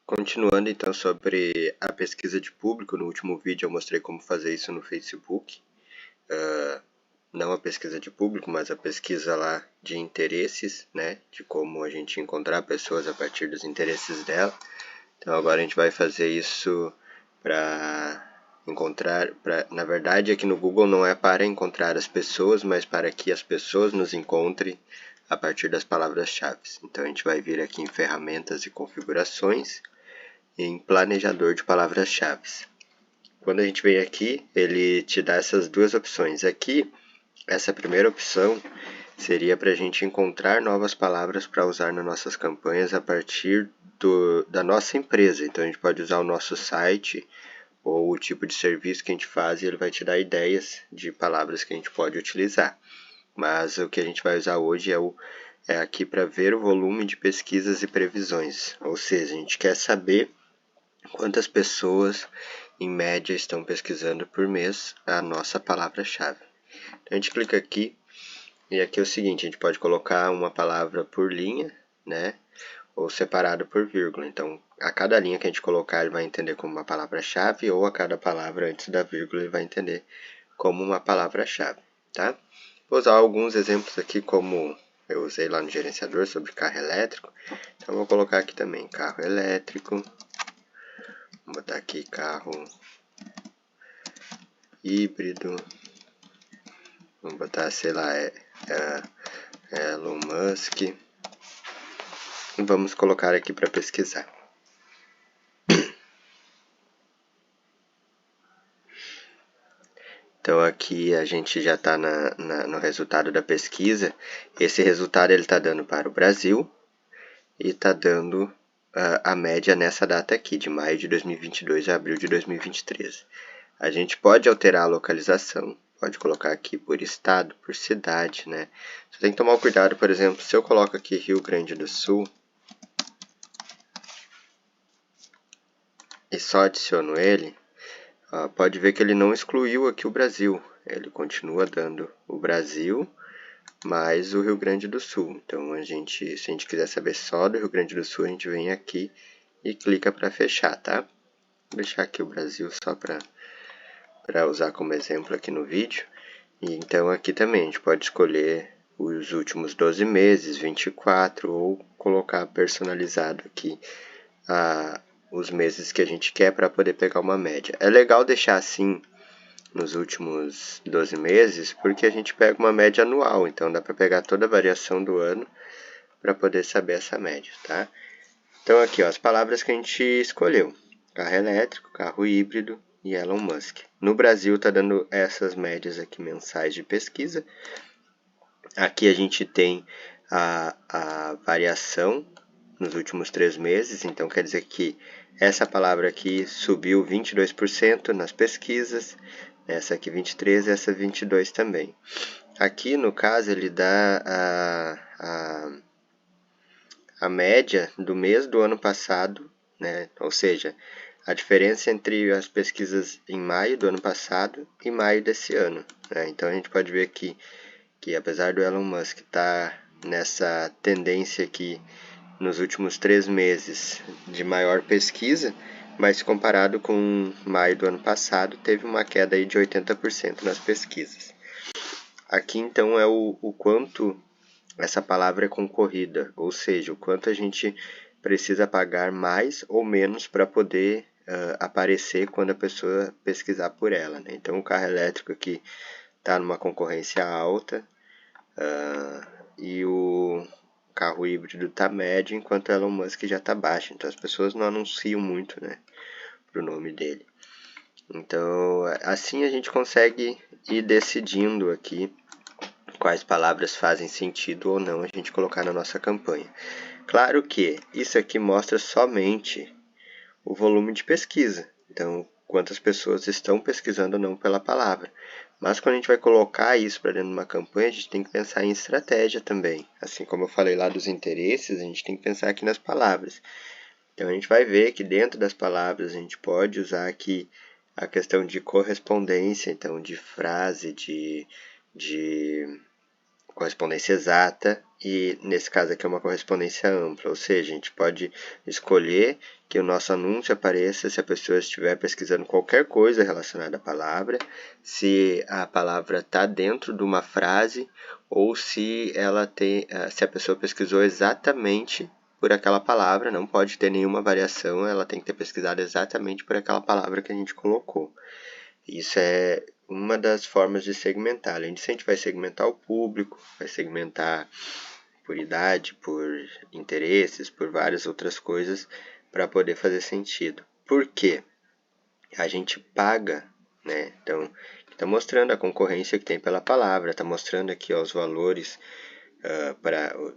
Continuando então sobre a pesquisa de público, no último vídeo eu mostrei como fazer isso no Facebook. Não a pesquisa de público, mas a pesquisa lá de interesses, né? De como a gente encontrar pessoas a partir dos interesses dela. Então agora a gente vai fazer isso para encontrar, na verdade aqui no Google não é para encontrar as pessoas, mas para que as pessoas nos encontrem a partir das palavras-chave. Então a gente vai vir aqui em ferramentas e configurações, em planejador de palavras-chave. Quando a gente vem aqui, ele te dá essas duas opções. Aqui, essa primeira opção seria para a gente encontrar novas palavras para usar nas nossas campanhas a partir da nossa empresa. Então a gente pode usar o nosso site ou o tipo de serviço que a gente faz e ele vai te dar ideias de palavras que a gente pode utilizar. Mas o que a gente vai usar hoje é aqui para ver o volume de pesquisas e previsões. Ou seja, a gente quer saber quantas pessoas, em média, estão pesquisando por mês a nossa palavra-chave. Então, a gente clica aqui, e aqui é o seguinte, a gente pode colocar uma palavra por linha, né? Ou separado por vírgula. Então, a cada linha que a gente colocar, ele vai entender como uma palavra-chave, ou a cada palavra antes da vírgula, ele vai entender como uma palavra-chave, tá? Vou usar alguns exemplos aqui, como eu usei lá no gerenciador, sobre carro elétrico. Então, vou colocar aqui também carro elétrico. Vou botar aqui carro híbrido. Vamos botar, sei lá, Elon Musk. E vamos colocar aqui para pesquisar. Então aqui a gente já está no resultado da pesquisa. Esse resultado ele está dando para o Brasil e está dando a média nessa data aqui, de maio de 2022 a abril de 2023. A gente pode alterar a localização, pode colocar aqui por estado, por cidade, né? Você tem que tomar cuidado, por exemplo, se eu coloco aqui Rio Grande do Sul e só adiciono ele, pode ver que ele não excluiu aqui o Brasil. Ele continua dando o Brasil mais o Rio Grande do Sul. Então, se a gente quiser saber só do Rio Grande do Sul, a gente vem aqui e clica para fechar, tá? Vou deixar aqui o Brasil só para usar como exemplo aqui no vídeo. E então aqui também a gente pode escolher os últimos 12 meses, 24, ou colocar personalizado aqui os meses que a gente quer para poder pegar uma média. É legal deixar assim nos últimos 12 meses, porque a gente pega uma média anual, então dá para pegar toda a variação do ano para poder saber essa média, tá? Então aqui, ó, as palavras que a gente escolheu: carro elétrico, carro híbrido e Elon Musk. No Brasil está dando essas médias aqui mensais de pesquisa. Aqui a gente tem a variação nos últimos 3 meses, então quer dizer que essa palavra aqui subiu 22% nas pesquisas, essa aqui 23% e essa 22% também. Aqui no caso ele dá a média do mês do ano passado, né? Ou seja, a diferença entre as pesquisas em maio do ano passado e maio desse ano, né? Então a gente pode ver aqui que apesar do Elon Musk estar nessa tendência aqui nos últimos 3 meses de maior pesquisa, mas comparado com maio do ano passado, teve uma queda aí de 80% nas pesquisas. Aqui então é o quanto essa palavra é concorrida, ou seja, o quanto a gente precisa pagar mais ou menos para poder aparecer quando a pessoa pesquisar por ela, né? Então o carro elétrico aqui está numa concorrência alta, e o carro híbrido está médio, enquanto o Elon Musk já está baixo. Então as pessoas não anunciam muito, né, pro nome dele. Então assim a gente consegue ir decidindo aqui quais palavras fazem sentido ou não a gente colocar na nossa campanha. Claro que isso aqui mostra somente o volume de pesquisa. Então, quantas pessoas estão pesquisando ou não pela palavra. Mas quando a gente vai colocar isso para dentro de uma campanha, a gente tem que pensar em estratégia também. Assim como eu falei lá dos interesses, a gente tem que pensar aqui nas palavras. Então a gente vai ver que dentro das palavras a gente pode usar aqui a questão de correspondência, então de frase, de correspondência exata, e nesse caso aqui é uma correspondência ampla, ou seja, a gente pode escolher que o nosso anúncio apareça se a pessoa estiver pesquisando qualquer coisa relacionada à palavra, se a palavra está dentro de uma frase ou se se a pessoa pesquisou exatamente por aquela palavra, não pode ter nenhuma variação, ela tem que ter pesquisado exatamente por aquela palavra que a gente colocou. Isso é uma das formas de segmentar. Além disso, a gente vai segmentar o público, vai segmentar por idade, por interesses, por várias outras coisas para poder fazer sentido. Por quê? A gente paga, né? Então, está mostrando a concorrência que tem pela palavra, está mostrando aqui ó, os valores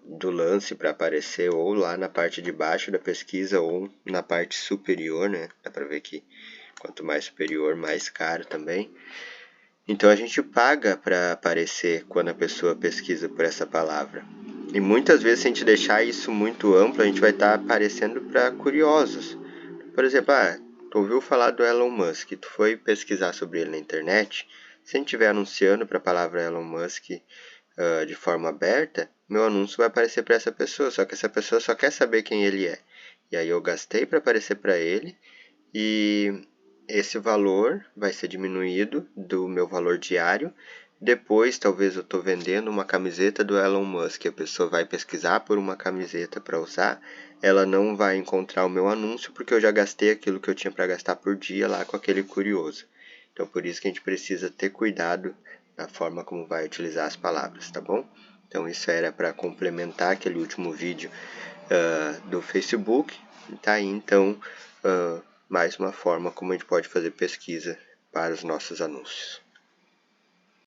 do lance para aparecer ou lá na parte de baixo da pesquisa ou na parte superior, né? Dá para ver que quanto mais superior, mais caro também. Então a gente paga para aparecer quando a pessoa pesquisa por essa palavra. E muitas vezes, se a gente deixar isso muito amplo, a gente vai estar aparecendo para curiosos. Por exemplo, tu ouviu falar do Elon Musk, tu foi pesquisar sobre ele na internet. Se a gente estiver anunciando para a palavra Elon Musk de forma aberta, meu anúncio vai aparecer para essa pessoa, só que essa pessoa só quer saber quem ele é. E aí eu gastei para aparecer para ele e esse valor vai ser diminuído do meu valor diário. Depois, talvez eu estou vendendo uma camiseta do Elon Musk, a pessoa vai pesquisar por uma camiseta para usar, ela não vai encontrar o meu anúncio porque eu já gastei aquilo que eu tinha para gastar por dia lá com aquele curioso. Então, por isso que a gente precisa ter cuidado na forma como vai utilizar as palavras, tá bom? Então, isso era para complementar aquele último vídeo do Facebook. Tá aí, então, mais uma forma como a gente pode fazer pesquisa para os nossos anúncios.